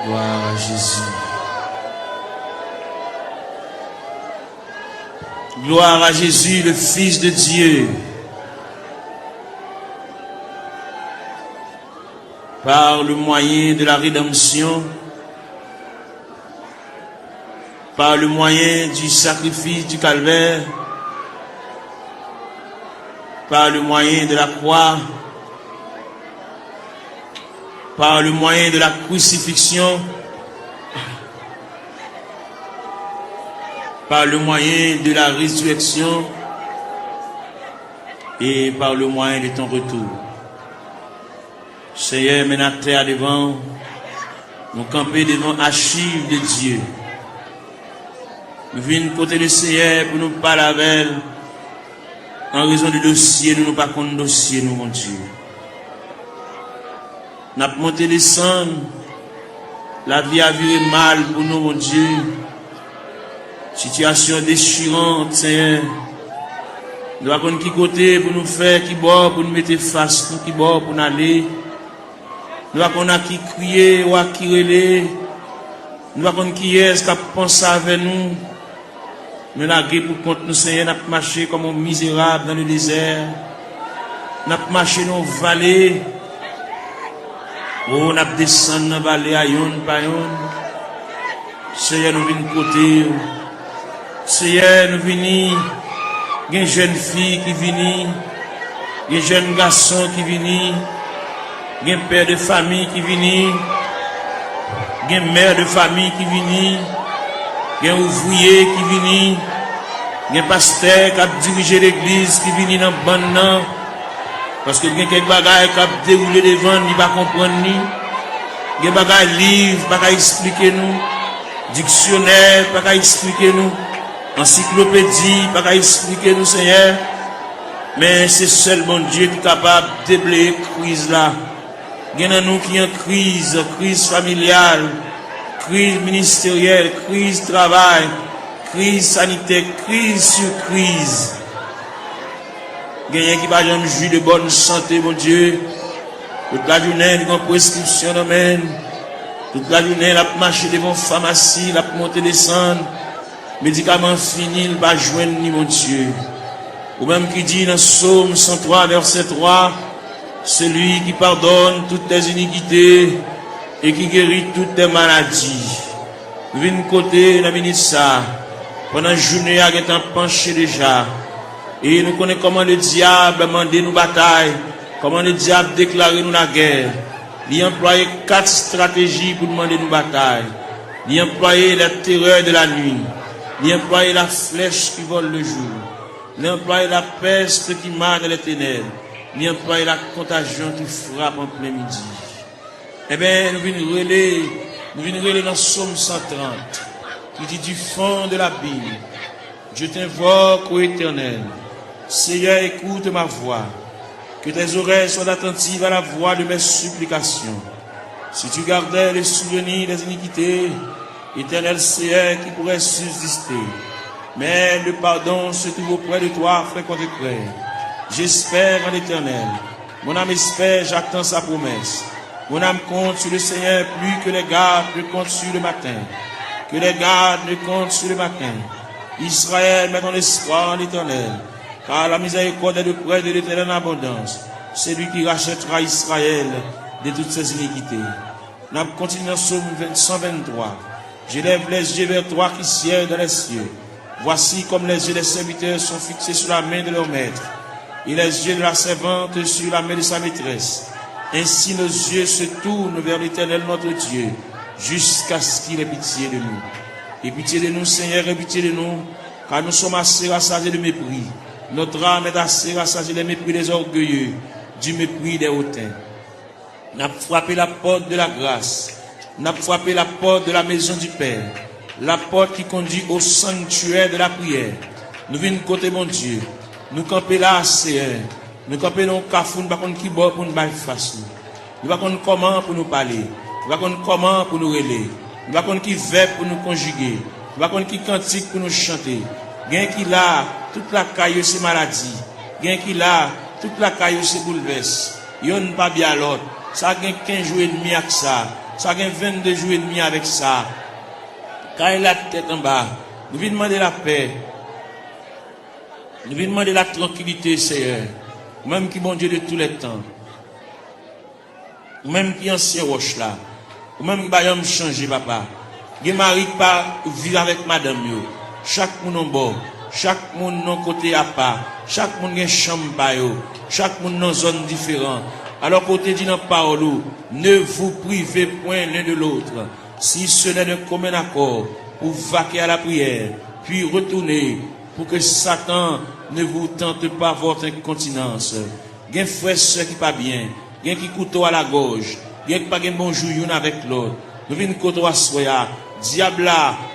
Gloire à Jésus. Gloire à Jésus, le Fils de Dieu. Par le moyen de la rédemption, par le moyen du sacrifice du calvaire, par le moyen de la croix, par le moyen de la crucifixion, par le moyen de la résurrection et par le moyen de ton retour. Seigneur, maintenant terre devant, nous camper devant archives de Dieu. Nous venons côté le Seigneur pour nous parler avec elle. En raison du dossier, nous pas contre dossier, nous, mon Dieu. Nous avons monté descendre. La vie a viré mal pour nous, mon Dieu. Situation déchirante, Seigneur. Nous avons qui côté pour nous faire, qui bord pour nous mettre face, pour qui bord pour nous aller. Nous avons qui crier ou qui relais. Nous avons qui est-ce qui a pensé avec nous. Nous avons pour compte nous, Seigneur, nous avons marché comme un misérable dans le désert. Nous avons marché dans les vallées. Oh, nous avons descendu dans la vallée à yon par yon. Seigneur, nous venons côté. Seigneur, nous venons. Il y a une jeune fille qui vient. Il y a un jeune garçon qui vient. Il y a un père de famille qui vient. Il y a une mère de famille qui vient. Il y a un ouvrier qui vient. Il y a un pasteur qui a dirigé l'église qui vient dans le ban. Parce que il y a quelques bagages qui ont déroulé devant, il ne va pas comprendre. Il y a des bagages livres, il ne va pas expliquer nous. Dictionnaire, il ne va pas expliquer nous. Encyclopédie, il ne va pas expliquer nous, Seigneur. Mais c'est seulement Dieu qui est capable de déblayer la crise là. Il y en a nous qui ont crise familiale, crise ministérielle, crise travail, crise sanitaire, crise sur crise. Il y a qui va jamais jouir de bonne santé, mon Dieu. Toute la journée, il y a une prescription d'amène. Toute la journée, il a marché devant la pharmacie, il a monté descendre. Médicaments finis, il va joindre ni mon Dieu. Ou même qui dit dans Psaume 103, verset 3, celui qui pardonne toutes tes iniquités et qui guérit toutes tes maladies. Nous venons côté, nous venons ça. Pendant la journée, il y a un penché déjà. Et nous connaissons comment le diable a demandé nous bataille, comment le diable a déclaré nous la guerre. Il a employé 4 stratégies pour demander nous bataille. Il a employé la terreur de la nuit. Il a employé la flèche qui vole le jour. Il a employé la peste qui marque les ténèbres. Il a employé la contagion qui frappe en plein midi. Eh bien, nous venons relire dans Psaume 130, qui dit du fond de la Bible, je t'invoque, ô Éternel. Seigneur, écoute ma voix. Que tes oreilles soient attentives à la voix de mes supplications. Si tu gardais les souvenirs des iniquités, Éternel Seigneur, qui pourrait subsister. Mais le pardon se trouve auprès de toi, frère contre frère. J'espère en l'Éternel. Mon âme espère, j'attends sa promesse. Mon âme compte sur le Seigneur plus que les gardes ne comptent sur le matin. Que les gardes ne comptent sur le matin. Israël, met ton espoir en l'Éternel. Car la miséricorde est de près de l'Éternel en abondance. C'est lui qui rachètera Israël de toutes ses iniquités. Nous continuons dans Psaume 123. J'élève les yeux vers toi qui sièges dans les cieux. Voici comme les yeux des serviteurs sont fixés sur la main de leur maître, et les yeux de la servante sur la main de sa maîtresse. Ainsi nos yeux se tournent vers l'Éternel notre Dieu, jusqu'à ce qu'il ait pitié de nous. Et pitié de nous, Seigneur, et pitié de nous, car nous sommes assez rassasiés de mépris. Notre âme est assez rassasiée des mépris des orgueilleux, du mépris des hautains. Nous avons frappé la porte de la grâce. Nous avons frappé la porte de la maison du Père. La porte qui conduit au sanctuaire de la prière. Nous venons côté mon Dieu. Nous camper là, Seigneur. Nous camper dans le cafou, nous ne savons pas qui bord pour nous faire face. Nous ne savons pas comment pour nous parler. Nous ne savons pas comment pour nous relayer. Nous ne savons pas qui verbe pour nous conjuguer. Nous ne savons pas qui cantique pour nous chanter. Gain qui là, toute la caille c'est maladie. Gain qui là, toute la caille c'est bouleverse. Yon pas bien l'autre. Ça gagne 15 jours et demi avec ça. Ça gagne 22 jours et demi avec ça. Quand il a la tête en bas, nous venons demander la paix. Nous venons demander la tranquillité, Seigneur. Même qui bon Dieu de tous les temps. Ou même qui ancien roche là. Ou même qui va changer, papa. Il mari qui pas vivre avec madame yo. Chaque monde en bord. Chaque monde non côté à part. Chaque monde a chambre pa yo. Chaque monde dans zone différente. Alors côté dit dans parole, ne vous privez point l'un de l'autre. Si ce n'est d'un commun accord, pour vaquer à la prière, puis retourner, pour que Satan ne vous tente pas votre incontinence. Il y a un frère qui pas bien, il y a qui couteau à la gorge, il y a qui pas bon jour avec l'autre. Nous venons couteau à soya, diable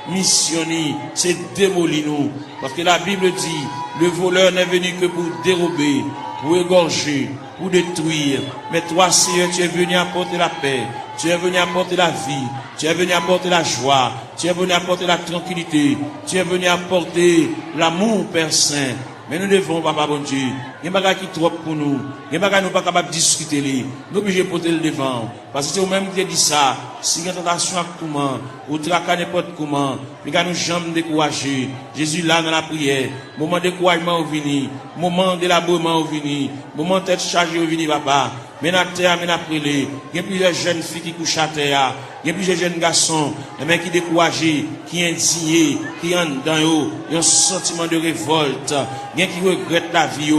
missionné, c'est démolir nous. Parce que la Bible dit, le voleur n'est venu que pour dérober, pour égorger, pour détruire. Mais toi, Seigneur, tu es venu apporter la paix. Tu es venu apporter la vie. Tu es venu apporter la joie. Tu es venu apporter la tranquillité. Tu es venu apporter l'amour, Père Saint. Mais nous devons, Papa bon Dieu, il y a des bagages qui trop pour nous. Il y a des bagages qui nous pas capables de discuter. Nous sommes obligés de porter le devant. Parce que c'est vous-même qui dit ça. Si il y a une tentation à comment, ou traquer n'importe comment, nous ne jamais décourager. Jésus là dans la prière. Moment de découragement au vini. Moment d'élaboration au vini. Moment de tête chargée au vini, papa. Mais à terre, mais après les. Il y a plusieurs jeunes filles qui couchent à terre. Il y a plusieurs jeunes garçons, mais qui découragés, qui indignés, qui ont dans eux, un sentiment de révolte. Il y a qui regrettent la vie.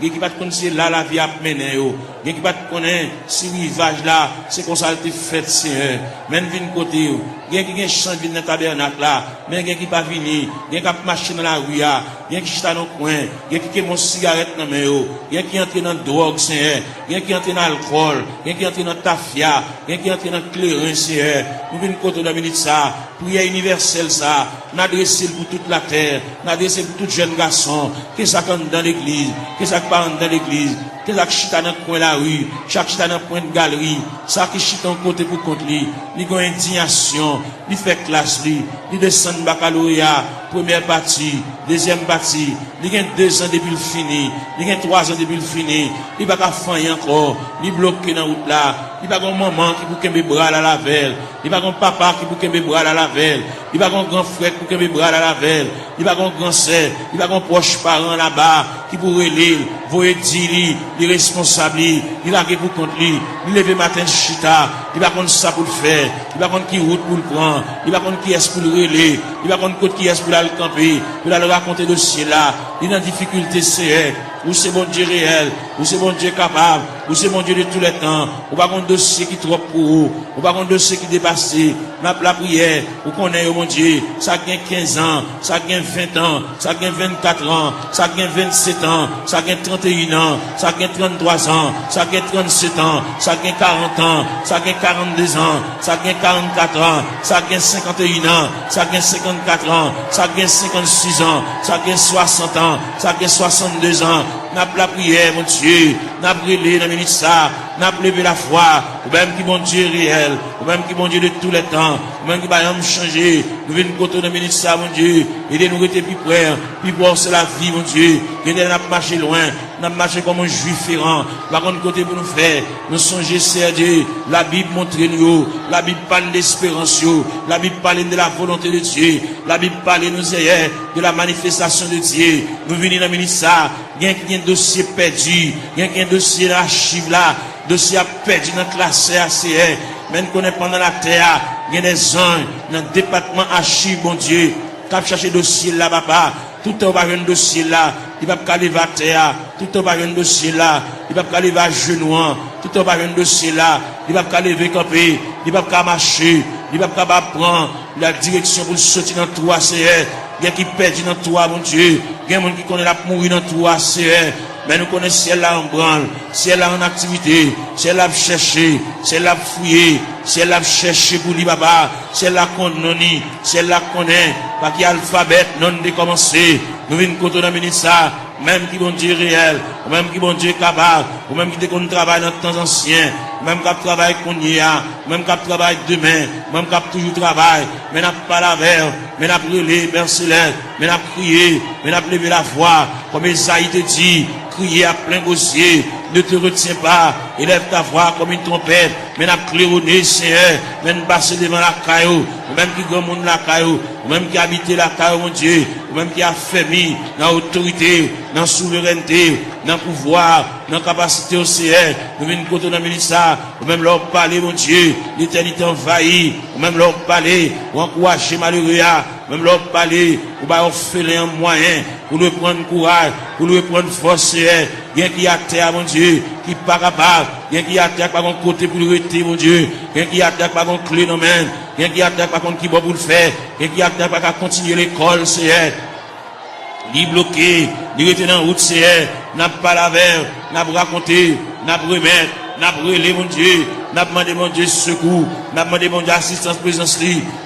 Il y a qui pas connaître là la vie a mené. Il y a qui pas connaître si rivage là, c'est comme ça a été fait, Seigneur. Même vin côté. Il y a qui chante dans le tabernacle là, mais il y a qui pas vini. Il y a qui marche dans la rue. Il y a qui chita dans le coin. Il y a qui mon cigarette dans mes mains. Il y a qui entre dans la drogue, Seigneur. Il y a qui entre dans l'alcool. Il y a qui entre dans la tafia. Il y a qui entre dans le clairin, Seigneur. Nous venons côté de minute ça. Prière universelle ça. N'adresser pour toute la terre. N'adresser pour tout jeune garçon. Que ça compte dans l'église. Que ça parle dans l'église. Que ça chita dans le coin de la rue. Chaque chita dans le coin de galerie. Ça qui chita en côté pour contre lui. Il y a une indignation. Il fait classe lui. Il descend baccalauréat. Première partie. Deuxième partie. Il y a 2 ans depuis le fini. Il y a 3 ans depuis le fini. Il va pas faire encore. Il bloqué dans la route là. Il va avoir un maman qui bouquet mes bras à la lavelle. Il va avoir un papa qui bouquet mes bras à la lavelle. Il va avoir un grand frère qui bouquet mes bras à la lavelle. Il va avoir un grand sœur. Il va avoir un proche parent là-bas qui pourrait l'île. Voyez dire les responsables. Il va pour contre lui. Il lève matin chita. Il va contre ça pour le faire. Il va contre qui route pour le prendre. Il va contre qui est pour le relais. Il va contre qui est pour aller camper. Il va le raconter le ciel là. Il est en difficulté, c'est ou c'est bon Dieu réel, ou c'est bon Dieu capable, ou c'est bon Dieu de tous les temps, ou pas un dossier qui est trop pour vous, ou pas un dossier qui dépasse, la prière, ou qu'on est, mon Dieu, ça gagne 15 ans, ça gagne 20 ans, ça gagne 24 ans, ça gagne 27 ans, ça gagne 31 ans, ça gagne 33 ans, ça gagne 37 ans, ça gagne 40 ans, ça gagne 42 ans, ça gagne 44 ans, ça gagne 51 ans, ça gagne 54 ans, ça gagne 56 ans, ça gagne 60 ans, ça gagne 62 ans. N'a pas la prière, mon Dieu, n'a pas brûlé dans le ministère, n'a pas levé la foi, ou même qui bon Dieu réel, ou même qui bon Dieu de tous les temps, ou même qui va changer, nous venons côté dans le ministère, mon Dieu, aidez-nous à être plus près, plus proche c'est la vie, mon Dieu, aidez-nous à marcher loin, n'a marché comme un juif errant, par contre côté pour nous faire, nous songer, c'est Dieu, la Bible montre nous, la Bible parle d'espérance, la Bible parle de la volonté de Dieu, la Bible parle nous hier de la manifestation de Dieu, nous venons dans le ministère, il y a un dossier perdu, il y a un dossier d'archive là, dossier a perdu dans la classe ACR, même qu'on est pendant la terre, il y a des anges dans le département archive, bon Dieu, qui a cherché dossier là, papa, tout le temps, un dossier là, il va pas aller à terre, tout le temps, un dossier là, il va pas aller à genoux, tout le temps, un dossier là, il va pas aller camper, il va pas marcher, il va pas prendre la direction pour sortir dans le trou ACR. Il y a qui perdent dans toi, mon Dieu. Il y a des gens qui connaissent la mourir dans toi, c'est mais nous connaissons ciel là en branle, ciel là en activité, ciel là chercher, ciel là fouiller, ciel là chercher pour lui, papa, ciel là qu'on non, ciel là connaît, pas qu'il y a alphabet non décommencé. Nous venons côté dans ministère, même qui bon Dieu réel, ou même qui bon Dieu capable, ou même qui déconne travail dans le temps ancien, même qui travaille qu'on y a, même qui travaille demain, même qui toujours travail, mais n'a pas la verre, mais n'a brûlé, Père Céleste, mais n'a crié, mais n'a levé la voix, comme Esaïe te dit, crier à plein gosier, ne te retiens pas. Élève ta voix comme une trompette. Mais n'a claironné, Seigneur. Mais nous passer devant la caillou. Ou même qui grand monde la caillou. Ou même qui habite la caillou, mon Dieu. Ou même qui a fermé dans l'autorité, dans la souveraineté, dans le pouvoir, dans la capacité au Seigneur. Nous venons côté dans le ministère. Ou même leur parler, mon Dieu. L'éternité envahie. Ou même leur parler. Ou encourager malheureux. Même leur parler. Ou bah offrir un moyen. Pour nous prendre courage. Pour nous prendre force, Seigneur. Bien qui a terre, mon Dieu. Qui pas capable. Bien qui a terre par mon côté pour le rester, mon Dieu. Bien qui a terre par mon clé, non, même. Bien qui a terre par contre qui va pour le faire. Bien qui a terre par continuer l'école, Seigneur. Ni bloqué, ni rester dans la route, Seigneur. N'a pas la verre, n'a pas raconté, n'a pas remettre, n'a pas relé, mon Dieu. N'a pas demandé, mon Dieu, secours. N'a pas demandé, mon Dieu, assistance, présence,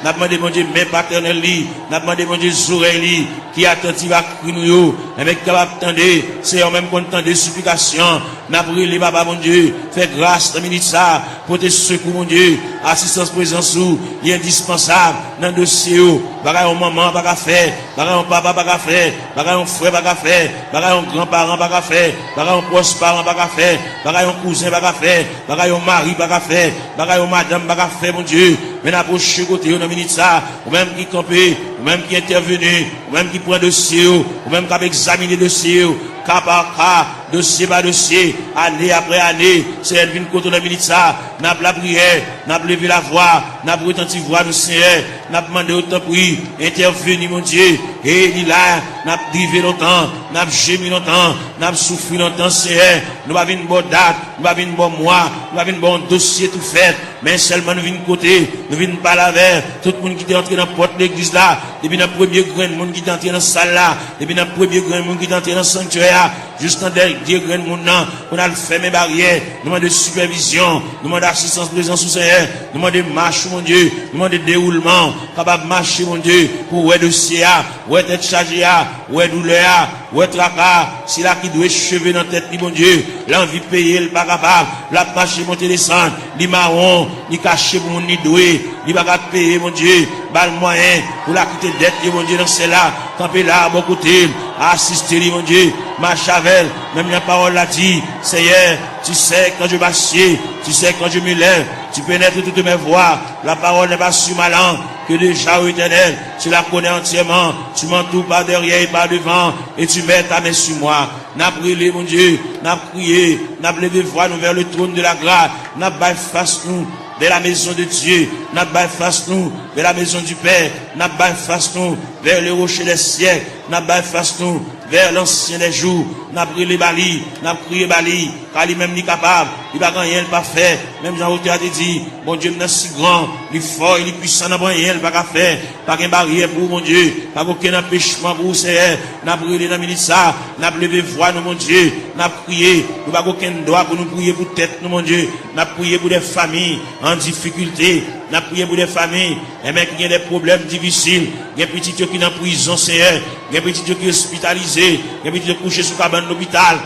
n'a pas demandé, mon Dieu, main paternelle, n'a pas demandé, mon Dieu, oreilles, qui attentive à nous, avec capable d'attendre, c'est en même content de supplication. N'a pas relé, papa, mon Dieu. Fais grâce, dans minute ça, pour tes secours, mon Dieu. Assistance, présence, il est indispensable dans le dossier. Bagay on maman, pas faire. Bagay on papa, pas faire. Bagay on frère, pas faire. Bagay on grand-parent, pas faire. Bagay on proche parent, pas faire. Bagay on cousin, pas faire. Bagay on mari, pas faire. Bagay on madame, pas faire, mon Dieu. Mais n'approche côté, on a minute ça. Ou même qui campé, ou même qui intervenu, ou même qui prend dossier, ou même qui a examiné dossier, cas par cas, dossier par dossier, année après année, c'est elle vient contre la minute ça. N'a pas la prière, n'a pas levé la voix, n'a pas retenti voix nous Seigneur, n'a pas demandé autant prix, intervenu mon Dieu, et il là, n'a pas privé longtemps, n'a pas gémi longtemps, n'a pas souffert longtemps Seigneur, nous avons une bonne date, nous avons une bonne mois, nous avons un bon dossier tout fait, mais seulement nous venons côté, nous venons pas la vers, tout le monde qui est entré dans la porte de l'église là, depuis le premier grain de monde qui est entré dans la salle là, depuis le premier grain de monde qui est entré dans le sanctuaire, juste en dernier grain de monde là, on a fait mes barrières, nous demandons de supervision, nous demandons d'assistance présence sous Seigneur, nous demandons de marche mon Dieu, nous demandons de déroulement, capable de marcher mon Dieu, pour ouais dossier, ouais tête chargée, ouais douleur, ouais tracas, si là qui doit cheveux dans la tête, mon Dieu, l'envie de payer, le pas capable, la marche monter descendre, ni marron, ni caché pour mon ni doué, ni pas capable de payer mon Dieu, bal moyen, pour la quitter dette, mon Dieu, dans celle-là, camper là, à bon côté, assister, mon Dieu, marche avec, même la parole l'a dit, Seigneur, tu sais quand je m'assieds, tu sais quand je me lève, tu pénètres toutes mes voies, la parole n'est pas sur ma langue, que déjà au éternel, tu la connais entièrement, tu m'entoures par derrière et par devant, et tu mets ta main sur moi. N'a brûlé, mon Dieu, n'a prié, n'a levé voix nous vers le trône de la grâce, n'a pas face nous vers la maison de Dieu, n'a pas face nous vers la maison du Père, n'a pas face nous vers le rocher des siècles, n'a pas face nous vers l'ancien des jours, n'a brûlé Bali, n'a prié Bali, car lui-même n'est capable, il va rien pas faire, même Jean-Auteur a dit, mon Dieu, est si grand, il est fort, il est puissant, n'a rien pas faire, pas qu'une barrière pour mon Dieu, pas aucun empêchement pour Seigneur, n'a brûlé dans minute ça, n'a levé voix nous mon Dieu, n'a prié, nous pas aucun droit pour nous prier pour tête nous mon Dieu, n'a prié pour des familles en difficulté, n'a prié pour des familles, et même qui ont des problèmes difficiles, il y a des petits qui sont en prison, Seigneur, il y a des petits qui sont hospitalisés, il y a des petits qui sont couchés sous cabane d'hôpital,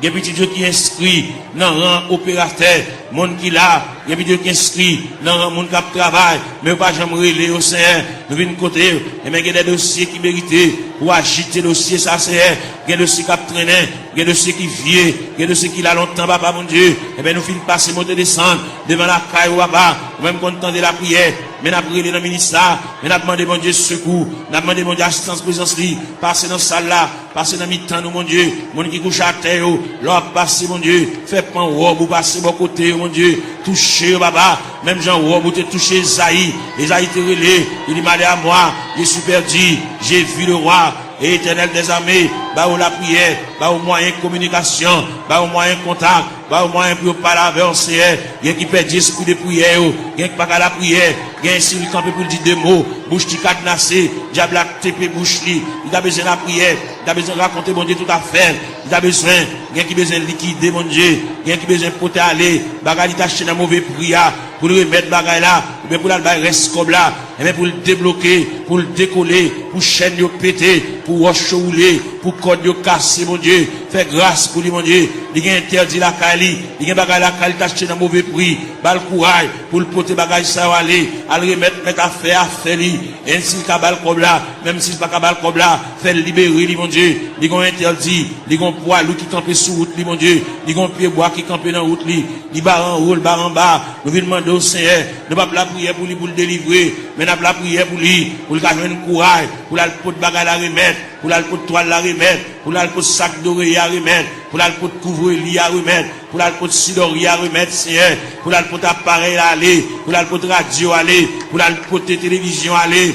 il y a des petits qui sont inscrits dans le rang opérateur, monde qui là, il y a des petits qui sont inscrits dans le rang monde qui travaille, mais pas jamais relé au Seigneur, nous venons côté, et même il y a des dossiers qui méritent pour agiter le dossier, ça Seigneur, il y a des dossiers qui traînent, il y a des dossiers qui viennent, il y a des dossiers qui là longtemps, papa mon Dieu, et bien nous finissons passer, monter, descendre, devant la caille, papa, même content de la prière, mais n'a prié dans le ministère, mais n'a demandé mon Dieu secours, n'a demandé mon Dieu assistance présence, passer dans la salle là, passer dans le mi-temps, mon Dieu, mon qui couche à terre, l'or passer, mon Dieu, fait pas robe ou passer bon côté, mon Dieu, toucher, papa, même Jean robe ou te toucher Esaïe, Esaïe te relé, il dit, malé à moi, j'ai super dit, j'ai vu le roi, et éternel des armées, bah au la prière, bah au moyen de communication, bah au moyen de contact, bah au moyen pour parler avec un Seigneur, il y a qui perd 10 coups de prière, il y a qui pas qu'à la prière, il y a un s'il campé pour dire deux mots, bouche qui cadenassé, diable a tépé bouche li, il a besoin de la prière, il a besoin de raconter mon Dieu tout à fait, il a besoin, il y a qui besoin de liquider mon Dieu, il y a qui besoin de porter aller, bagarre il acheté dans mauvais prière, pour le remettre bagarre là, mais pour la reste comme là, et même pour le débloquer, pour le décoller, pour chaîne péter, pour rouler, pour code de casser, mon Dieu. Fais grâce pour lui, mon Dieu. Il a interdit la Kali. Il a bagay la Kali t'acheter dans mauvais prix. Bal courage pour le porter bagay ça aller. À le remettre, mettre à faire lui. Ainsi qu'il a bal comme là, même si c'est pas bal comme là, fait libérer lui, mon Dieu. Il a interdit. Il a poids, lui qui campe sur route, lui, mon Dieu. Il a pied bois qui campe dans route, lui. Il bar en haut, bar en bas. Nous venons demander au Seigneur. Nous pas la prière pour lui, pour le délivrer. Mais nous la prière pour lui, pour le gagner courage, pour le porter bagay la remettre, pour le porter toile la remettre, pour le porter sac d'oreille à remettre, pour le porter couvre-lit à remettre, pour le porter sidori à remettre, Seigneur, pour le porter appareil à aller, pour le porter radio à aller, pour le porter télévision à aller,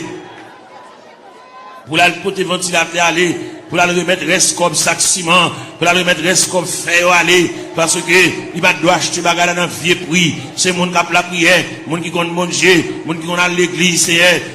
pour le porter ventilateur à aller, pour la remettre reste comme sac ciment, pour la remettre reste comme fer aller, parce que il va doit acheter bagarre dans vieux prix. C'est mon qui a la prière, mon qui compte mon Dieu, mon qui compte à l'église,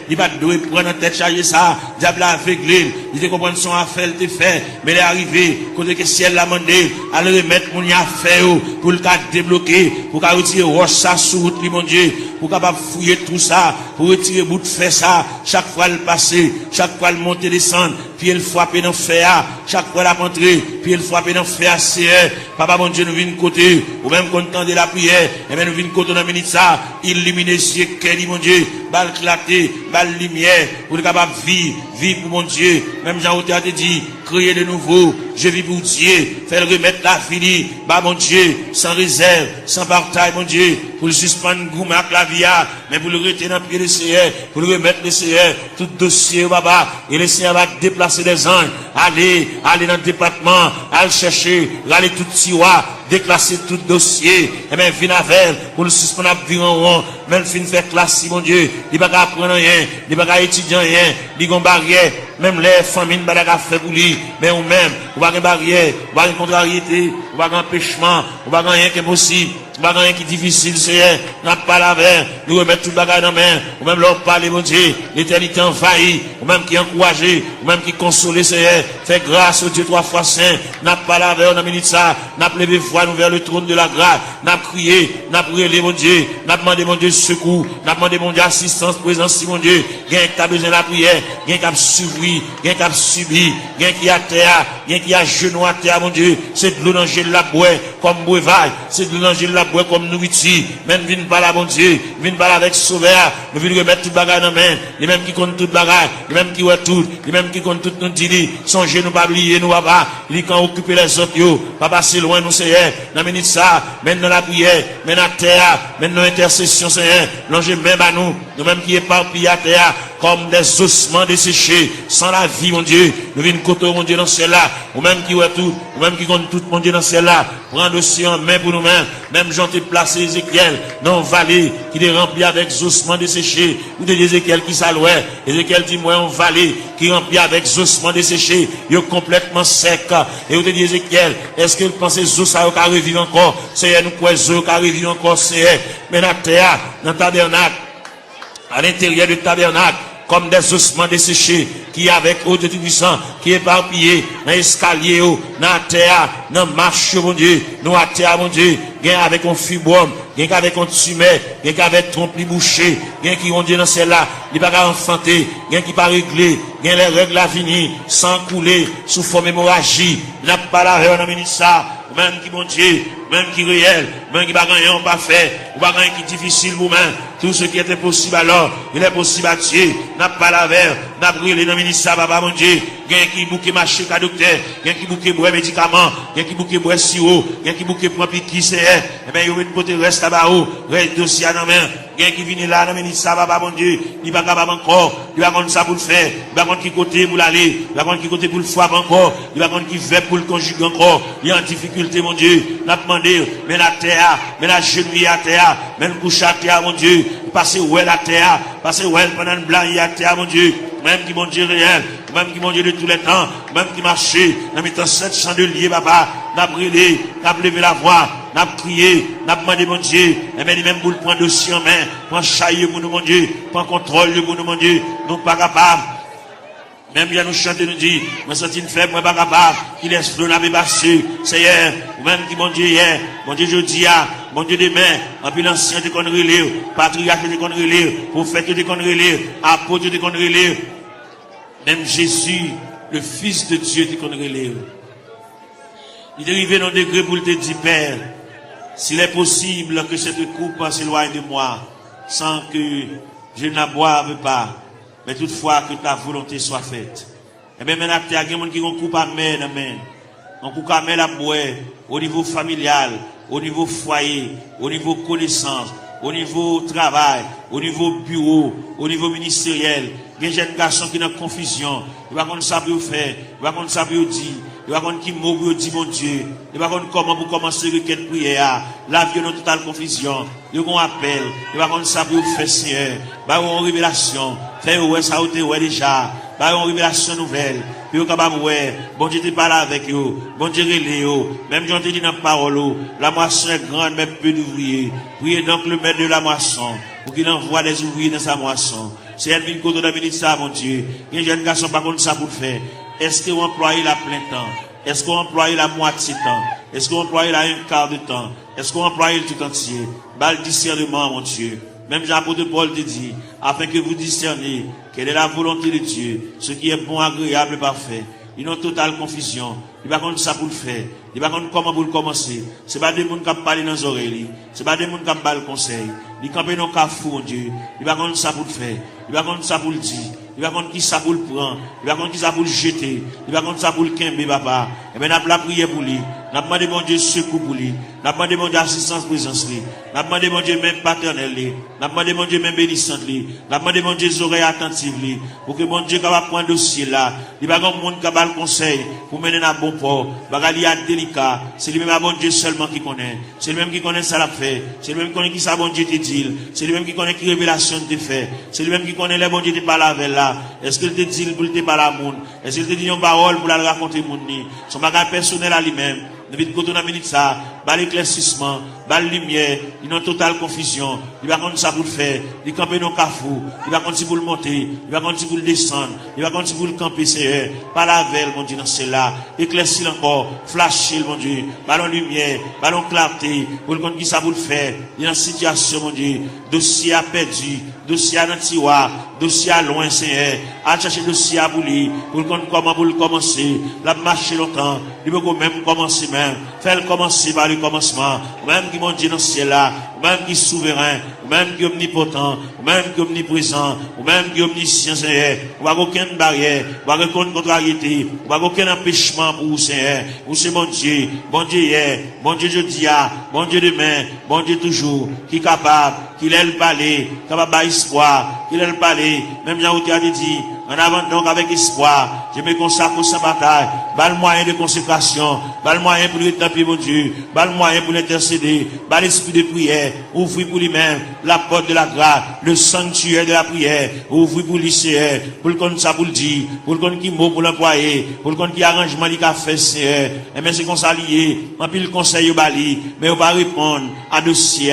il va devoir prendre en tête charger ça, diable aveuglé, il te comprendre son affaire, il te fait, mais il est arrivé, côté que ciel l'a demandé, à le remettre mon affaire, pour le cas débloquer, pour qu'à retirer roche ça sous route, mon Dieu, pour capable fouiller tout ça, pour retirer bout de fer ça, chaque fois le passer, chaque fois le monter, descendre, puis le frapper dans fer, chaque fois la rentrer, puis le frapper dans fer, c'est, papa mon Dieu, nous venons côté, ou même content de la prière, et bien nous venons côté dans la minute ça, illuminer ce qu'est, mon Dieu, balle clarté, balle lumière, pour le capable vivre, vivre pour mon Dieu, même Jean-Auté a dit, créer de nouveau, je vis pour Dieu, faire remettre la fini, bah mon Dieu, sans réserve, sans partage, mon Dieu, pour le suspendre gourmet avec la vie, mais pour le retirer dans le pied du Seigneur, pour le remettre le Seigneur, tout dossier, baba, et le Seigneur va déplacer des anges, aller dans le département, aller chercher, aller tout tiroir, déclasser tout dossier, et bien, venir avec, pour le suspendre à vivre en rond, même fin faire classe, mon Dieu, il va pas apprendre rien, il va pas étudier rien, il va barrière, même les familles, il va pas faire pour lui, mais ou même, ou pas une barrière, ou pas une contrariété, ou pas un empêchement, ou pas rien qui est possible. Pas rien qui est difficile, Seigneur. N'a pas la verre. Nous remettons tout le bagage dans la main. Ou même leur parler, mon Dieu. L'éternité envahie. Ou même qui encourage. Ou même qui console, Seigneur. Fais grâce au Dieu 3 fois saint. N'a pas la verre dans la minute ça. N'a levé voix nous vers le trône de la grâce. N'a crié. N'a brûlé, mon Dieu. N'a demandé, mon Dieu, secours. N'a demandé, mon Dieu, assistance, présence, mon Dieu. Gain qui a besoin de la prière. Gain qui a subi. Gain qui a subi. Gain qui a terre. Gain qui a genou à terre, mon Dieu. C'est de l'eau dans le la boue. Comme breuvage. C'est de l'eau dans le la boue comme nourriture, même viens pas là, bon Dieu, viens pas là avec sauveur, nous venons remettre tout bagage dans la main, les mêmes qui comptent tout bagage, les mêmes qui voient tout, les mêmes qui comptent tout nous dit, songez nous pas oublier nous papa, les quand occuper les autres yo, pas passer loin nous Seigneur, dans minute ça, maintenant la prière, maintenant la terre, maintenant l'intercession Seigneur, l'ange même à nous, nous même qui éparpillés à terre, comme des ossements desséchés, sans la vie, mon Dieu, nous venons côté, mon Dieu, dans celle-là, ou même qui voient tout, ou même qui comptent tout, mon Dieu, dans celle-là, prendre aussi en main pour nous-mêmes, même j'en ai placé Ézéchiel dans une vallée qui est remplie avec ossements desséchés, ou de Ézéchiel qui s'allouait, Ézéchiel dit, moi, une vallée qui est remplie avec ossements desséchés, il est complètement sec, et vous dit Ézéchiel, est-ce que vous pensez que ça va revivre encore, c'est nous quoi, ça va revivre encore, c'est, mais dans la terre, dans le tabernacle, à l'intérieur du tabernacle, comme des ossements desséchés, qui avec eau de Tout-Puissant, qui est éparpillé, dans l'escalier, dans la terre, dans la marche, mon Dieu, nous à terre, mon Dieu, gain avec un fibrome, gain avec un tumeur, gain avec trompe bouché, gain qui ont Dieu dans celle-là, il va pas enfanter, gain qui pas réglé, gain les règles à venir, sans couler, sous forme hémorragie, n'a pas la règle dans le ça, même qui mon Dieu, même qui réel, même qui pas rien pas fait, ou pas rien qui difficile vous-même, tout ce qui était possible alors, il est possible à Dieu, n'a pas la verre, n'a brûlé dans le ministère, papa mon Dieu, gain qui bouquet marché qu'à docteur, gain qui bouquet boire médicaments, gain qui bouquet boire sirop, gain qui bouquet prend piqui c'est, eh ben, il y a une côté reste là-bas, reste dossier dans la main, gain qui vient là dans le ministère, papa mon Dieu, il va capable encore, il va contre ça pour le faire, il va contre qui côté pour l'aller, il va contre qui côté pour le frapper encore, il va contre qui fait pour le conjuguer encore, il y a en difficulté, mon Dieu, n'a demandé, mais la terre, mais la genouille à terre, mais le couche à terre, mon Dieu, passer où est la terre, passer où est pendant le blanc à terre, mon Dieu, même qui mon Dieu réel, même qui mon Dieu de tous les temps, même qui marchait, dans mes temps 700 de liés, papa, n'a brûlé, n'a levé la voix, n'a crié, n'a demandé mon Dieu, et bien, même pour le prendre dossier en main, prendre chaille pour nous, mon Dieu, prendre contrôle pour nous, mon Dieu, nous pas capables. Même bien nous chanter, nous dit, moi senti une faible, moi pas capable, qui laisse l'eau n'avait passé, Seigneur, ou même qui mon Dieu hier, mon Dieu jeudi, mon Dieu demain, en plus l'ancien de qu'on relève, patriarche de qu'on relève, prophète de qu'on relève, apôtre de qu'on relève, même Jésus, le Fils de Dieu qui connaît les. Il est arrivé dans le degré pour te dire, Père, s'il est possible que cette coupe s'éloigne de moi, sans que je n'en boive pas, mais toutefois que ta volonté soit faite. Et bien maintenant, il y a des gens qui ont coupe à main, amen. On coupe à main la boue, au niveau familial, au niveau foyer, au niveau connaissance, au niveau travail, au niveau bureau, au niveau ministériel. Il y a des jeunes garçons qui sont en confusion. Ils ne savent pas ça pour faire, ils ne savent pas ça pour dire. Il va qu'on qui mot pour dire mon Dieu. Il va qu'on comment pour commencer requête prière. La vie dans totale confusion. Il qu'on appelle. Il va qu'on ça pour faire Seigneur. Bah une révélation. Faire ouais ça ouais déjà. Bah une révélation nouvelle. Puis au capable ouais. Bon Dieu te parle avec eux. Bon Dieu relève eux. Même Jean te dit dans parole. La moisson est grande mais peu d'ouvriers. Priez donc le maître de la moisson pour qu'il envoie des ouvriers dans sa moisson. C'est elle qui côté de ministre ça mon Dieu. Il y a un jeune garçon par contre ça pour faire. Est-ce qu'on emploie la plein temps? Est-ce qu'on emploie la moitié temps? Est-ce qu'on emploie la un quart de temps? Est-ce qu'on emploie le tout entier? Bal discernement, mon Dieu. Même Jean-Apôtre Paul te dit, afin que vous discerniez quelle est la volonté de Dieu, ce qui est bon, agréable et parfait. Ils ont totale confusion. Il va contre ça pour le faire. Il va contre comment pour le commencer. C'est pas des gens qui parlent dans les oreilles. C'est pas des gens qui parlent le conseil. Ils campent dans le cafou, mon Dieu. Il va contre ça pour le faire. Il va contre ça pour le dire. Il va contre qui ça pour le prendre. Il va contre qui ça pour le jeter. Il va contre ça pour le quimber, papa. Et bien, on a prié pour lui. On a demandé, mon Dieu, secours pour lui. On a demandé, mon Dieu, assistance, présence, lui. On a demandé, mon Dieu, même paternel, lui. On a demandé, mon Dieu, même bénissante, lui. On a demandé, mon Dieu, oreilles attentives, lui. Pour que, mon Dieu, capable prendre dossier là. Il va contre monde capable le conseil. Pour mener à bon port. Bagali a délicat. C'est lui-même, mon Dieu, seulement qui connaît. C'est lui-même qui connaît ça l'a fait. C'est lui-même qui connaît qui ça, bon Dieu, te dit. C'est lui-même qui connaît qui révélation te fait. C'est lui-même qui connaît les bon Dieu, te parle avec là. Est-ce qu'il te dit pour te parler à monde? Est-ce qu'il te dit une parole pour la raconter monde? Son bagage personnel à lui-même. Depuis que tu as minute ça, bas l'éclaircissement, bas la lumière, il est en totale confusion. Il va continuer ça pour le faire. Il camper dans le cafou. Il va continuer pour le monter. Il va continuer pour le descendre. Il va continuer pour le camper, Seigneur. Pas la veille, mon Dieu, dans celle-là. Éclaircir encore. Flasher, mon Dieu. Ballon lumière. Ballon clarté. Pour le continuer ça pour le faire. Il y a une situation, mon Dieu. Dossier à perdu. Dossier à tiroir. Dossier à loin, Seigneur. À chercher dossier à bouler. Pour le comment pour le commencer. La marcher longtemps. Il peut même commencer même. Fais-le commencer par le commencement. Même qui mon Dieu dans ce ciel-là. Même qui est souverain. Même qui est omnipotent. Même qui est omniprésent. Même qui est omniscient, Seigneur. On va aucune barrière. On va aucune contrariété. On va aucun empêchement pour vous, Seigneur. Vous c'est mon Dieu. Bon Dieu hier. Bon Dieu jeudi. Bon Dieu demain. Bon Dieu toujours. Qui est capable. Qu'il ait le palais. Capable d'espoir. Qu'il ait le palais. Même Jean-Outi a dit. En avant donc avec espoir, je me consacre sans bataille. Bas le moyen de consécration, bas le moyen pour rétablir mon Dieu, bas le moyen pour l'intercéder, bas l'esprit de prière, ouvrir pour lui-même la porte de la grâce, le sanctuaire de la prière, ouvrir pour lui, Seigneur, pour le compte ça pour le dire, pour le compte qui mot pour l'employer, pour le compte qui arrangement du café, Seigneur. Et bien c'est qu'on s'allie, en plus le conseil au bali, mais on va répondre à dossier,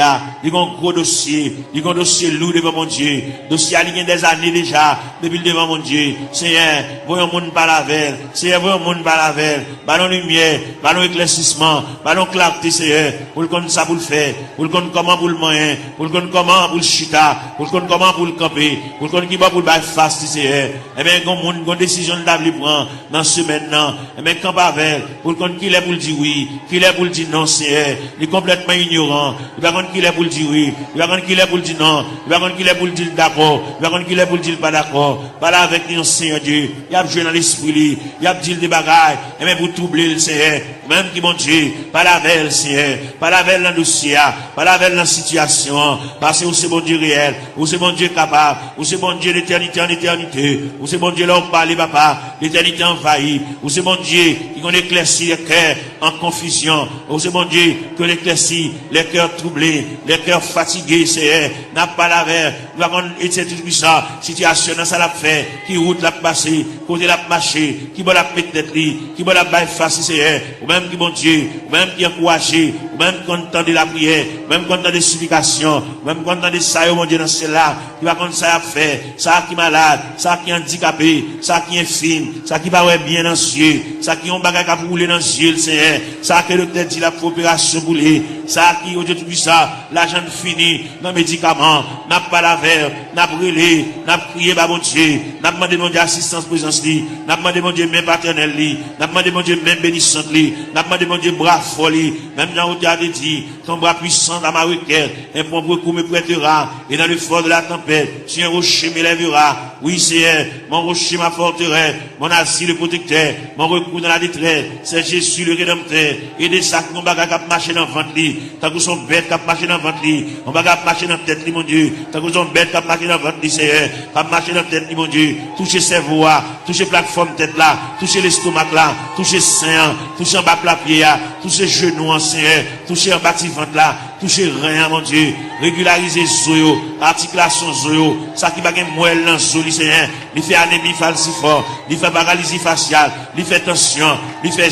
il y a un gros dossier, il y a un dossier lourd devant mon Dieu, dossier il y a des années déjà, depuis devant mon Dieu. Seigneur, voyons monde par la veille. Seigneur, voyons monde par la veille. Ballon lumière, ballon éclaircissement, ballon clarté, Seigneur. Pour le compte ça pour le faire. Pour le compte comment pour le moyen. Pour le compte comment pour le chita. Pour le compte comment pour le camper. Pour le compte qui va pour le bail face, Seigneur. Eh bien, quand monde, quand décision de d'avoir prend dans ce maintenant. Eh bien, quand pas avec. Pour le compte qu'il est pour le dire oui. Qu'il est pour le dire non, Seigneur. Il est complètement ignorant. Il va compte qu'il est pour le dire oui. Il va compte qu'il est pour le dire non. Il va compte qu'il est pour le dire d'accord. Il va compte qu'il est pour le dire pas d'accord. Voilà avec nous, Seigneur Dieu. Il y a joué dans l'esprit, il y a dit des bagailles, et même pour troubler le Seigneur, même qui, mon Dieu, pas la veille, Seigneur, pas la veille dans le dossier, pas la veille dans la situation, parce que vous c'est bon Dieu réel, vous c'est bon Dieu capable, vous c'est bon Dieu d'éternité en éternité, vous c'est bon Dieu là où parle, papa, l'éternité envahie, vous c'est bon Dieu qui connaît éclairci les cœurs en confusion, vous c'est bon Dieu qui éclairci les cœurs troublés, les cœurs fatigués, Seigneur, n'a pas la veille, nous avons été tout puissant, situation dans ça l'a fait, qui route l'a passé, côté l'a marché, qui va la mettre tête, qui va la baille face, Seigneur, ou même qui bon Dieu, ou même qui encouragé, ou même content de la prière, même content de supplication, même content de ça, mon Dieu, dans cela, qui va contre ça à faire, ça qui est malade, ça qui est handicapé, ça qui est infime, ça qui va bien dans les yeux, ça qui ont bagage à rouler dans les yeux, Seigneur, ça qui est le tête dit la opération boulée, ça qui, au Dieu tout ça, l'argent fini, dans les médicaments, n'a pas la verre, n'a brûlé, n'a prié, bah, mon Dieu, n'a demandé, mon Dieu, assistance, présence, n'a demandé, mon Dieu, même paternel, n'a demandé, mon Dieu, même bénissante, n'a demandé, mon Dieu, bras folie, même dans le théâtre dit, ton bras puissant dans ma requête, un bon recours me prêtera, et dans le fort de la tempête, si un rocher m'élèvera, oui, Seigneur, mon rocher ma forteresse, mon asile le protecteur, mon recours dans la détresse, c'est Jésus le rédempteur, et des sacs, mon bagage à marcher dans le ventre, tant que son bête qui marcher dans le ventre, mon bagage à marcher dans la tête, mon Dieu, tant que son bête qui marcher dans le ventre, Seigneur, qui marcher dans la tête, mon Dieu, toucher cerveau, toucher plateforme tête là, toucher l'estomac là, toucher sein, toucher en bas la pied, toucher genoux, Seigneur, toucher en bas de ventre là, toucher rien, mon Dieu, régulariser zoyo, articulation zoyo, ça qui va gagner moelle dans zoyo, Seigneur, il fait anémie falciforme, il fait paralysie faciale, il fait tension, il fait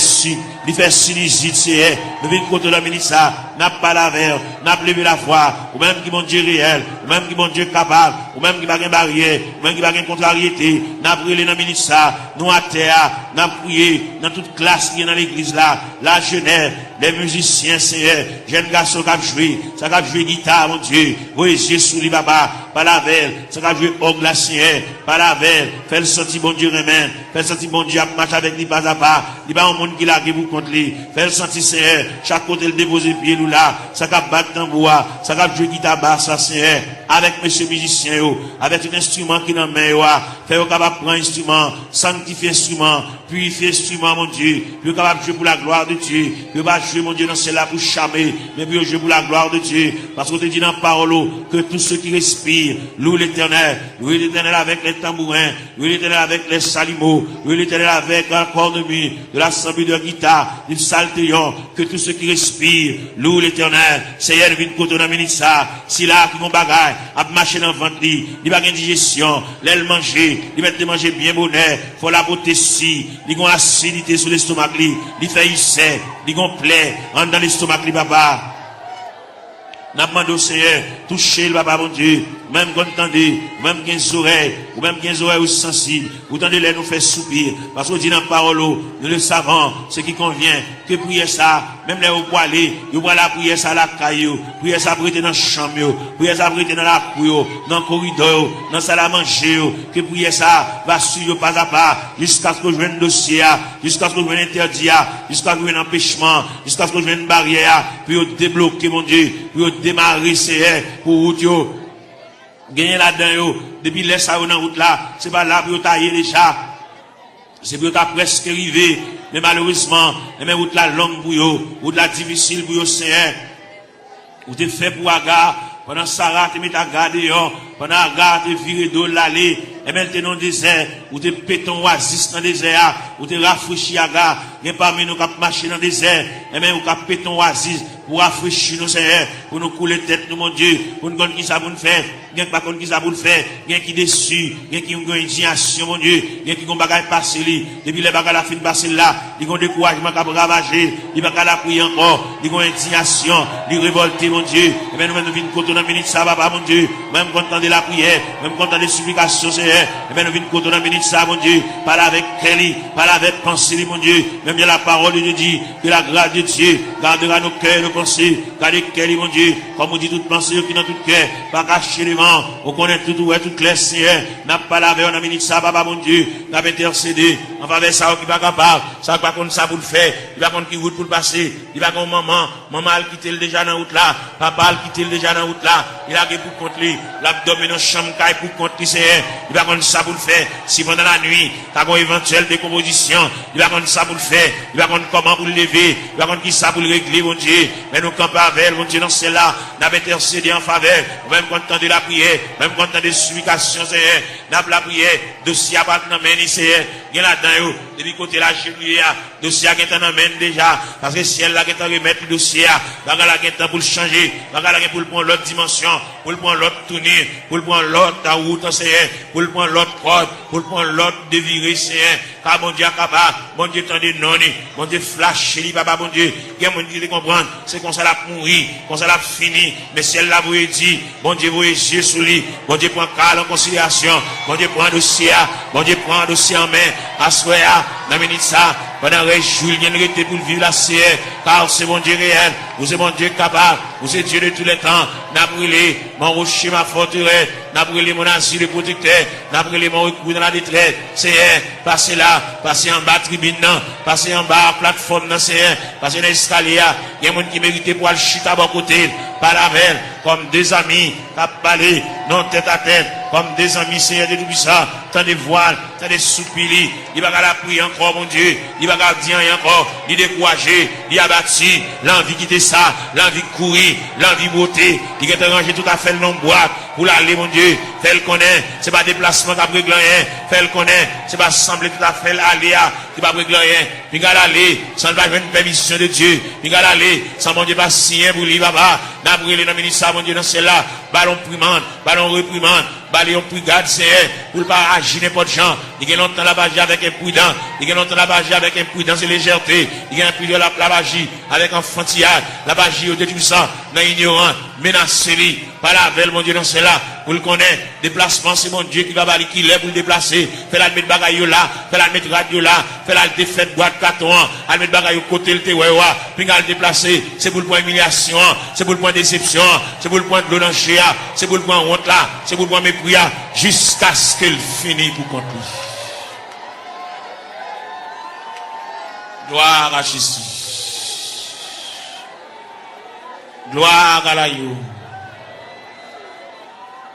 il fait sinusite, Seigneur, nous venons contre la ministre, n'a pas la verre, n'a pas levé la foi, ou même qui mon Dieu réel, ou même qui mon Dieu capable, ou même qui va gagner barrière, ou même qui va gagner contrariété, n'a brûlé dans la ministre, nous à terre, n'a prié dans toute classe qui est dans l'église là, la jeunesse, les musiciens, Seigneur, jeunes garçons qui ont joué, ça qui ont joué guitare, mon Dieu, voyez sous les baba, par la veille, ça qui ont joué orgue la Seigneur, par la veille, fait le sentir bon Dieu remède, fait le sentir bon Dieu à marcher avec lui pas à pas, il n'y a pas un monde qui l'a vous contre lui, fait le sentir Seigneur, chaque côté le déposer pied nous là, ça qui a battre tambour, ça qui a joué guitare basse, Seigneur, avec monsieur musicien, avec un instrument qui dans main, fait capable prendre instrument, sanctifier instrument, purifier instrument, mon Dieu, puis capable jouer pour la gloire de Dieu, puis pas jouer, mon Dieu, dans celle-là pour charmer, mais puis jouer pour la gloire de Dieu, parce qu'on te dit dans la parole, que tous ceux qui respirent, louent l'éternel avec les tambourins, louent l'éternel avec les salimos, louent l'éternel avec un corps de nuit, de l'assemblée de guitare, du saltéon, que tous ceux qui respirent, louent l'éternel, Seigneur, vient côté dans minute ça, si là, qui vont bagaille, à marcher dans le ventre, il va gagner digestion, l'aile manger, il va te manger bien bonheur, faut la beauté si, il a acidité sur l'estomac, il fait ulcère, il a plaie, en dans l'estomac, papa. N'a demandé au Seigneur, toucher le papa, mon Dieu, même quand entendez, même 15 oreilles, ou même 15 oreilles ou sensibles, ou tendez les nous fait soupir, parce qu'on dit dans la parole, nous le savons, ce qui convient, que prier ça, même les hauts poilés, vous voyez la prière ça à la caillou, prier ça pour être dans la chambre, prier ça pour être dans la cour, dans le corridor, dans la salle à manger, que prier ça va suivre pas à pas, jusqu'à ce que je vienne un dossier, jusqu'à ce que je vienne interdit, jusqu'à ce que je vienne empêchement, jusqu'à ce que je vienne une barrière, puis débloquer, mon Dieu, puis démarrer, c'est pour vous, gagner là-dedans, depuis les ça dans la route là, c'est pas là pour tailler déjà, c'est pour presque arrivé, mais malheureusement, les route là longue pour vous, route là difficile pour vous, c'est vous êtes fait pour Agar, pendant Sarah, tu mets ta garde dehors, pendant Agar, tu viré d'eau l'allée, et maintenant dans le désert, ou tu péton oasis dans le désert, ou tu rafraîchis Agar, et parmi nous qui marcher dans le désert, et même ou qui péton oasis, pour rafraîchir nos Seigneur, pour nous couler tête, nous, mon Dieu, pour nous connaître qui ça pour nous faire, il y a pas qui ça pour nous faire, il y a qui déçu, il y a qui ont une indignation, mon Dieu, il y a qui ont bagage passé li, depuis les bagages la fin passer là, ils ont découragement qui a ravager, ils ont la prier encore, ils ont indignation, ils révolter, mon Dieu, et bien nous venons côté dans la minute ça, papa, mon Dieu, même content de la prière, même content des supplications, Seigneur, et bien nous venons côté dans la minute ça, mon Dieu, parle avec Kelly, parle avec pensée, mon Dieu, même bien la parole de Dieu dit, que la grâce de Dieu gardera nos cœurs, nos pensées, gardez Kelly, mon Dieu, comme on dit toute pensée qui dans tout cœur, pas cacher les mains, on connaît tout, ouais, tout clair, Seigneur, n'a pas lavé, on a minute ça, papa, mon Dieu, n'a pas intercédé, on va vers ça, qui va capable, ça va contre ça pour le faire, il va contre qui route pour le passer, il va contre maman a quitté le déjà dans la route là, papa a quitté le déjà dans la route là, il a pour contre lui, l'abdomen dans chambre caille pour contre lui, Seigneur, il va contre ça pour le faire, si pendant la nuit, t'as une éventuelle décomposition, il va contre ça pour le faire, il va contre comment pour le lever, il va contre qui ça pour le régler, mon Dieu, mais nous campons avec, mon Dieu, dans celle-là, n'a pas intercédé en faveur, même content de la prière, même content de supplication, Seigneur, n'a pas la prière, dossier à battre dans main, Seigneur, il y a là-dedans, depuis côté la chenille, dossier qui est en main déjà, parce que si elle là qui est en remettre le dossier, bagala qui est pour le changer, bagala qui est pour le prendre l'autre dimension, pour le prendre l'autre tournure, pour le prendre l'autre route, Seigneur, pour le prendre l'autre corde, pour prendre l'autre déviré, Seigneur. Car mon Dieu capable, mon Dieu tendez non, mon Dieu flash, papa, mon Dieu. Il y a mon Dieu qui comprend, c'est qu'on ça l'a mourir, qu'on ça l'a fini. Mais si elle l'a vous dit, mon Dieu vous yeux sous lui, mon Dieu prend calme en considération, mon Dieu prend dossier, mon Dieu prend dossier en main, assoya, dans minute ça, pendant que Julien était pour vivre la CR, car c'est mon Dieu réel, vous êtes mon Dieu capable, vous êtes Dieu de tous les temps, n'a brûlé, mon rocher, ma forteresse, n'a brûlé mon asile de protecteur, n'a brûlé mon recours dans la détresse, Seigneur, passez là, passez en bas tribune, passez en bas plateforme, Seigneur, passez dans l'escalier, il y a des gens qui méritent pour aller chuter à bon côté, par la veille, comme des amis, qui parlé, non tête à tête, comme des amis, Seigneur de tout ça, tant de voiles, tant de soupili, il va la prier encore, mon Dieu, il va dire encore, il décourager, il abattu, l'envie quitter ça, l'envie de courir, l'envie de beauté, il va ranger tout à fait le nom boîte, pour l'aller, mon Dieu, fait le connaît, c'est pas déplacement qui a régler rien, fait le connaît, c'est pas sembler tout à fait l'aller, qui va régler rien, puis il va aller, sans pas une permission de Dieu, il va aller, sans mon Dieu pas signer pour lui, papa, n'a brûlé dans le ministère, mon Dieu, dans celle-là, ballon primande, ballon reprimande, ballon brigade, c'est pour ne pas agir n'importe gens, il y a longtemps la bagie avec imprudence, il y a longtemps la bagie avec imprudence et légèreté, il y a un peu de la bagie avec enfantillage, la bagie au tout ça, dans l'ignorant, menacé, par la veille, mon Dieu, dans celle-là, pour le connaître, déplacement, c'est mon Dieu qui va balayer, qui l'est pour le déplacer, fait la mettre bagaille là, fait la mettre radio là, fait la défaite boîte carton, à mettre bagaille au côté, le tewewa, puis à le déplacer, c'est pour le point humiliation, c'est pour le point déception, c'est pour le point de l'onanger, c'est pour le point honte là, c'est pour le point mépris, jusqu'à ce qu'elle finisse pour compter. Gloire à Jésus. Gloire à la yo.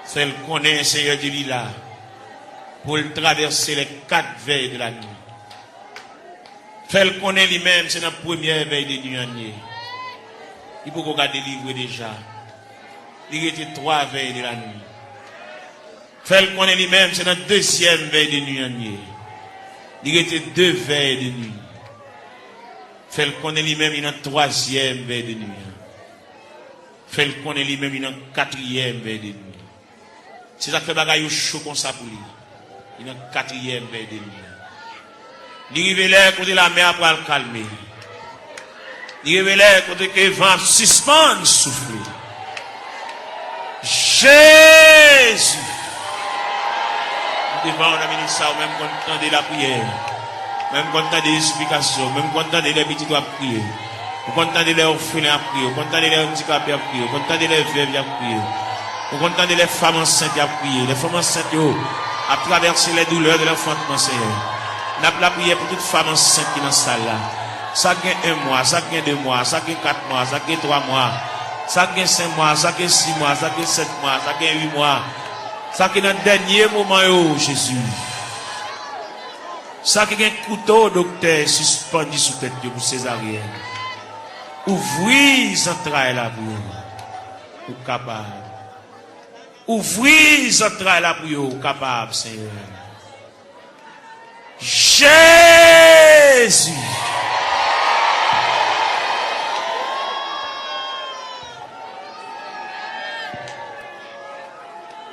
Celle qu'on est, Seigneur Dieu, là, pour traverser les 4 veilles de la nuit. Celle qu'on est lui-même, c'est la première veille de nuit. Il faut qu'on a délivré déjà. Il était 3 veilles de la nuit. Celle qu'on est lui-même, c'est la deuxième veille de nuit. Il était 2 veilles de nuit. Celle qu'on est lui-même, il y a 3e veille de nuit. Celle qu'on est lui-même, il y a 4e veille de nuit. C'est ça que fait bagaille chaud comme ça pour lui. Il y a 4e veille de nuit. Il révèle côté la mer pour le calmer. Il révèle côté que le vent suspend souffler. Jésus. Devant la ministre, même quand on entend la prière, même quand on entend des explications, même quand on entend les petits doigts prier, quand on entend les orphelins à prier, quand on entend les handicapés à prier, quand on entend les veuves à prier. Vous entendez les femmes enceintes à prier. Les femmes enceintes à traverser les douleurs de l'enfantement, Seigneur. Nous avons la prière pour toutes les femmes enceintes qui sont dans la salle là. Ça gagne 1 mois, ça gagne 2 mois, ça gagne 4 mois, ça gagne 3 mois, ça gagne 5 mois, ça gagne 6 mois, ça gagne 7 mois, ça gagne 8 mois. Ça gagne dans le dernier moment, Jésus. Ça gagne un couteau, docteur, suspendu sous tête pour césarienne. Ouvrez les entrailles là pour capable. Ouvrez les entrailles là pour capable, Seigneur. Jésus.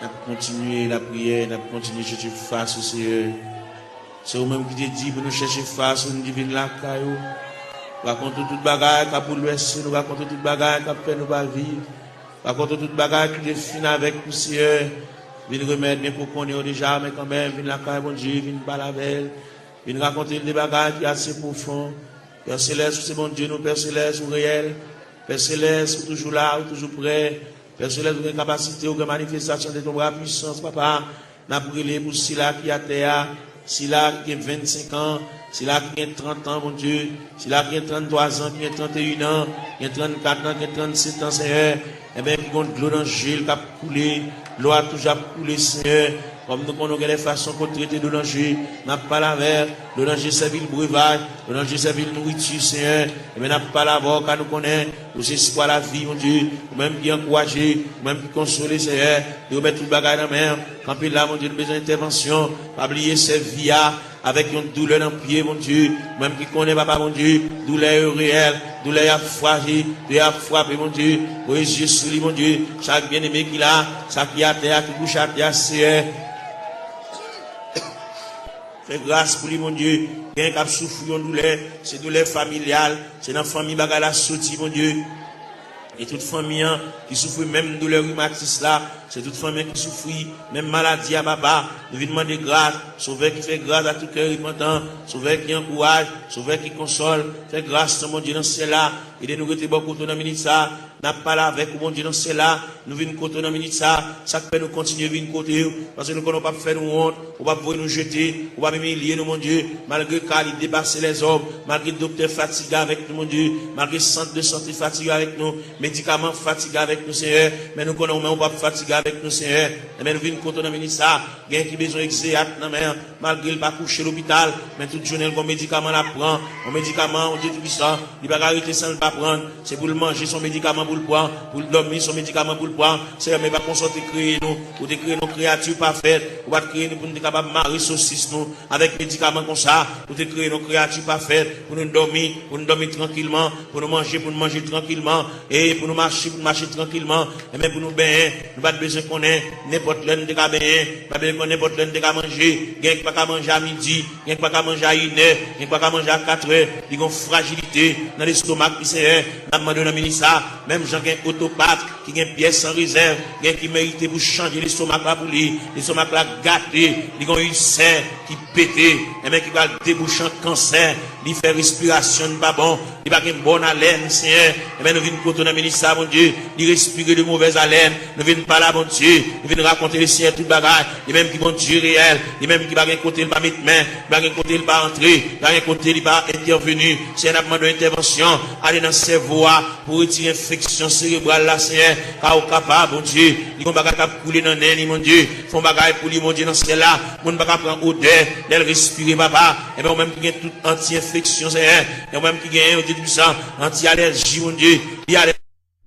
Nous continuer la prière, nous continuer à chercher face au Seigneur. C'est vous-même qui te dit pour nous chercher face au divin la caillou. Nous racontons toute bagaille qui pour l'ouest, nous racontons toute bagaille qui fait nous pas vivre. Nous racontons toute bagaille qui définit avec le Seigneur. Viens remettre bien pour qu'on ait déjà, mais quand même, viens la caille, bon Dieu, viens pas la belle. Viens raconter des bagailles qui sont assez profondes. Père Céleste, c'est bon Dieu, nous, Père Céleste, ou réel. Père Céleste, ou toujours là, ou toujours prêt. Père Céleste, vous avez une capacité, ou une manifestation de ton bras puissance, papa. N'a brûlé pour Sila qui a terre, Sila qui a 25 ans, Sila qui a 30 ans, mon Dieu, Sila qui a 33 ans, qui a 31 ans, qui a 34 ans, qui a 37 ans, Seigneur. Eh bien, qui a de l'eau dans le gel, qui a coulé, l'eau a toujours coulé, Seigneur. Comme nous connaissons les façons qu'on traite de danger, n'a pas la mer, le danger c'est le breuvage, le danger c'est le nourriture, Seigneur. Et bien, n'a pas la voix, car nous connaissons, nous c'est quoi la vie, mon Dieu, même qui encourager, même qui consoler, Seigneur, de remettre tout le bagage dans la mer. Quand puis là, mon Dieu, nous besoin d'intervention, pas oublier ces vies avec une douleur dans le pied, mon Dieu, même qui connaît, papa, mon Dieu, douleur réelle, douleur fragile, douleur frappé, mon Dieu, oui, Jésus, mon Dieu, chaque bien-aimé qui l'a, chaque qui a terre, qui bouge à terre, Seigneur. Fais grâce pour lui, mon Dieu. Quelqu'un qui a souffert en douleur, c'est douleur familiale, c'est dans la famille bagala sorti, mon Dieu. Et toute famille qui souffre même douleur rhumatisme là, c'est toute famille qui souffre même maladie à papa. Nous venons demander grâce, sauveur qui fait grâce à tout cœur repentant, sauveur qui encourage, sauveur qui console, fait grâce mon Dieu dans cela. Et nous rester beaucoup dans la minute ça, n'a pas là avec mon Dieu dans cela, nous venons côté dans la minute ça fait nous continuer venir côté parce que nous ne pouvons pas faire nous honte, on va pas nous jeter, on va même humilier nous mon Dieu, malgré qu'il dépasser les hommes, malgré le docteur fatigué avec nous mon Dieu, malgré le centre de santé fatigué avec nous, médicaments fatigués avec nous Seigneur, mais nous connaissons même pas fatigué avec nous Seigneur, mais nous venons côté dans la minute ça, gain qui besoin exéat dans mer, malgré le pas coucher l'hôpital, mais toute journée le médicament la prend, un médicament on dit tout ça, il va arrêter sans le pas prendre, c'est pour le manger son médicament pour le prendre, pour le dormir son médicament pour le prendre, c'est mais pas consulter créer nous, pour créer nos créatures parfaites, pour créer nous pour nous capable marier saucisse nous avec médicaments comme ça, pour créer nos créatures parfaites, pour nous dormir tranquillement, pour nous manger tranquillement, et pour nous marcher tranquillement, et même pour nous baigner, nous pas besoin qu'on ait n'importe l'un de cas baigner, pas besoin qu'on ait n'importe l'un de cas manger, il n'y a pas qu'à manger à midi, il n'y a pas qu'à manger à 1h, il n'y a pas qu'à manger à 4h, il y a une fragilité dans l'estomac qui c'est, n'a demandé dans le ça, même gens qui ont autopathe, qui ont une pièce sans réserve, qui méritent pour changer l'estomac là pour lui, l'estomac là gâté, ils ont une serre qui pété, et même qui va déboucher un cancer, il fait respiration pas bon, il va une bonne haleine, Seigneur, et même nous venons côté dans le ça, mon Dieu, il respire de mauvaise haleine, nous venons parler à mon Dieu, nous venons raconter les Seigneur tout bagage, et même qui vont Dieu réel, et même qui va rien côté le pas mettre main, il va rien côté le pas entrer, il va rien côté le pas intervenir, c'est un demande d'intervention, aller dans le cerveau pour retirer l'infection cérébrale là, Seigneur, car au capable, mon Dieu, ils vont pas couler dans le mon Dieu, font bagaille pour lui, mon Dieu, dans ce là, mon pas prendre odeur, d'elle respirer, papa, et bien, même qui a toute anti-infection, Seigneur, et même qui a du sang, anti-allergie, mon Dieu, il y a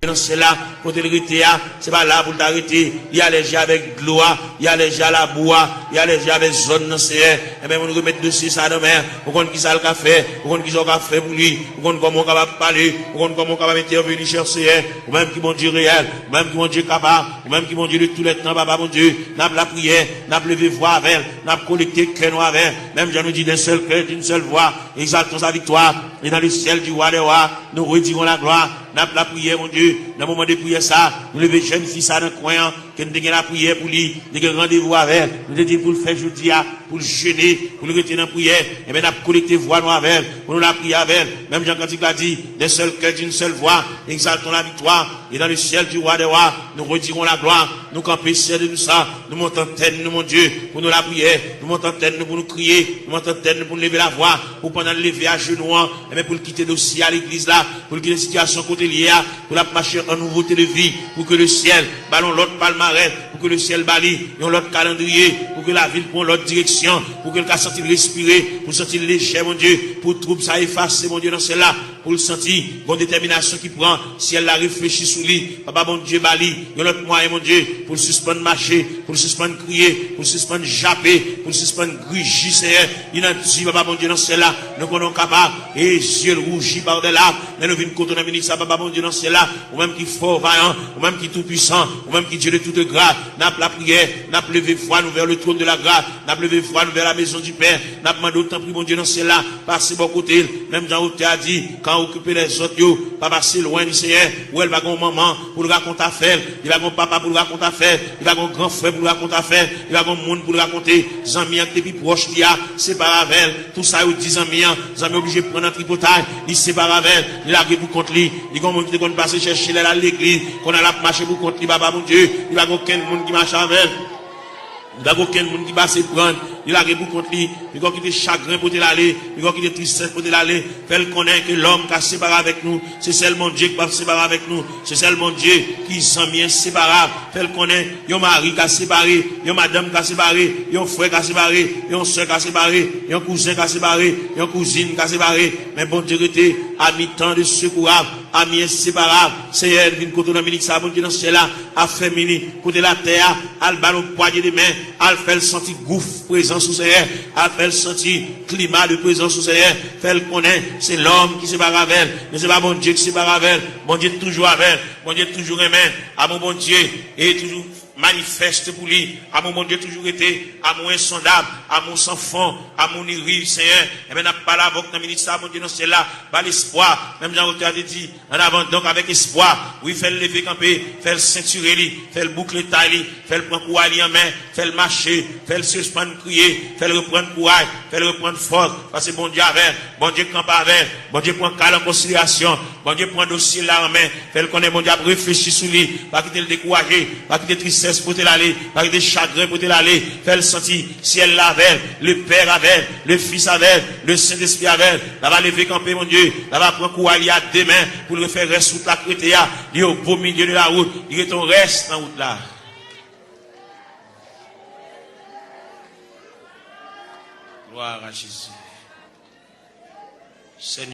dans cela, quand il arrête, c'est pas là pour t'arrêter. Il y a allergie avec gloire, il y a allergie à la bois, il y a allergie avec zone dans ce et bien, on nous remet dessus ça demain. Pour qu'on qui ça le café, pour qu'on qui ça le café pour lui, pour qu'on comment on va parler, pour qu'on comment on va intervenir chercher, ou même qui mon Dieu réel, ou même qui mon Dieu capable, ou même qui mon Dieu de tous les temps, papa, mon Dieu, n'a pas la prière, n'a pas levé voix avec, n'a pas collecté cœur avec, même je nous dis d'un seul cœur, d'une seule voix, exaltons sa victoire, et dans le ciel du roi des rois, nous retirons la gloire, n'a pas la prière, mon Dieu, dans le moment de prière ça, nous levons jeune fille ça dans le coin, que nous avons la prière pour lui, nous avons rendez-vous avec, nous avons dit pour le faire jeudi, pour le jeûner, pour le retirer dans la prière, et bien nous avons collecté voix nous avec, pour nous la prier avec, même Jean Cantique l'a dit, d'un seul cœur, d'une seule voix, exaltons la victoire, et dans le ciel du roi des rois, nous retirons la gloire, nous campons ciel de nous ça, nous montons tête, nous mon Dieu, pour nous la prière, nous montons tête, nous pour nous crier, nous montons tête, nous pour lever la voix, pour pendant le lever à genoux, et bien pour le quitter dossier à l'église là, pour le quitter la situation côté liée, pour la marcher en nouveauté de vie, pour que le ciel ballon l'autre palmarès, pour que le ciel bali, et l'autre calendrier, pour que la ville prenne l'autre direction, pour que le cas sentir respirer, pour sentir léger, mon Dieu, pour trouble ça effacer, mon Dieu, dans celle-là, pour le sentir, bonne détermination qui prend, si elle la réfléchit sous lui, papa, mon Dieu, bali, et l'autre moyen, mon Dieu, pour le suspendre marcher, pour le suspendre crier, pour le suspendre japper, pour le suspendre grugir, Seigneur, il a dit, papa, mon Dieu, dans celle-là, nous sommes capables, et yeux rougis par des larmes, mais nous venons contre la ça, papa, mon Dieu, dans celle-là, ou même qui fort, vaillant, ou même qui tout puissant, ou même qui Dieu de toute grâce, n'a pas la prière, n'a pas levé foi, nous vers le trône de la grâce, n'a pas levé foi, nous vers la maison du Père, n'a pas demandé autant pris, mon Dieu, dans celle-là, passez bon côté, même Jean Hauté a dit, quand occuper les autres, yo, pas passer loin du Seigneur, où elle va gon maman, pour le raconter affaire, il va gon papa pour le raconter affaire, il va gon grand frère pour le raconter affaire, il va gon monde pour le raconter, Zami, depuis proche, il y a, c'est pas avec, tout ça, ou 10 Zami, Zami obligé de prendre un tripotage, il c'est pas avec, il a pour contre lui, il y a monde qui te passer chercher à l'église, qu'on a la marché pour contre lui, papa, mon Dieu, il va aucun monde qui marche avec. Il n'y a aucun monde qui va se prendre. Il a beaucoup contre lui. Il y a qui est chagrin pour l'aller. Il y a qui est tristesse pour l'aller. Fait connaître que l'homme qui a séparé avec nous, c'est seulement Dieu qui va séparer avec nous. C'est seulement Dieu qui s'en vient séparable. Fait connaître, il y a un mari qui a séparé, il y a madame qui a séparé, il y a un frère qui a séparé, il y a un soeur qui a séparé, il y a un cousin qui a séparé, il y a une cousine qui a séparé. Mais bon Dieu était à mi-temps de secourable, à mi-inséparable. C'est elle qui vient dans le ça, bon Dieu dans ce là, a fait mini, côté la terre, à le ballon poignet de main, à le faire sentir gouffre présence sous Seigneur, à le faire sentir climat de présence sous Seigneur, fait le connaître, c'est l'homme qui sépare avec elle, mais c'est pas bon Dieu qui sépare avec elle, bon Dieu toujours avec elle, bon Dieu toujours aimé, à mon bon Dieu, et toujours manifeste pour lui. Amour, mon Dieu, toujours été, amour insondable, amour sans fond, amour ni Seigneur. Et bien, n'a pas la voix dans le ministère, mon Dieu, non, c'est là, pas l'espoir. Même Jean-Auteur a dit, en avant, donc avec espoir, oui, fait le lever camper, fait le ceinturer, fait le boucler taille, fait le prendre courage en main, fait le marcher, fait le suspendre crier, fait le reprendre courage, fait le reprendre force, parce que bon Dieu avec, bon Dieu campe avec, bon Dieu prend calme en considération, bon Dieu prend dossier là en main, fait le connaître, bon Dieu réfléchir sur lui, pas quitter le décourager, pas quitter tristesse pour te l'aller, pas quitter chagrin pour te l'aller, fait le sentir, ciel avec, le Père avec, le Fils avec, le Saint-Esprit avec, là va lever camper mon Dieu, là va prendre courage à demain pour le faire rester sur la crétéa, il est au beau milieu de la route, il est ton reste dans la route là. Gloire à Jésus. Seigneur.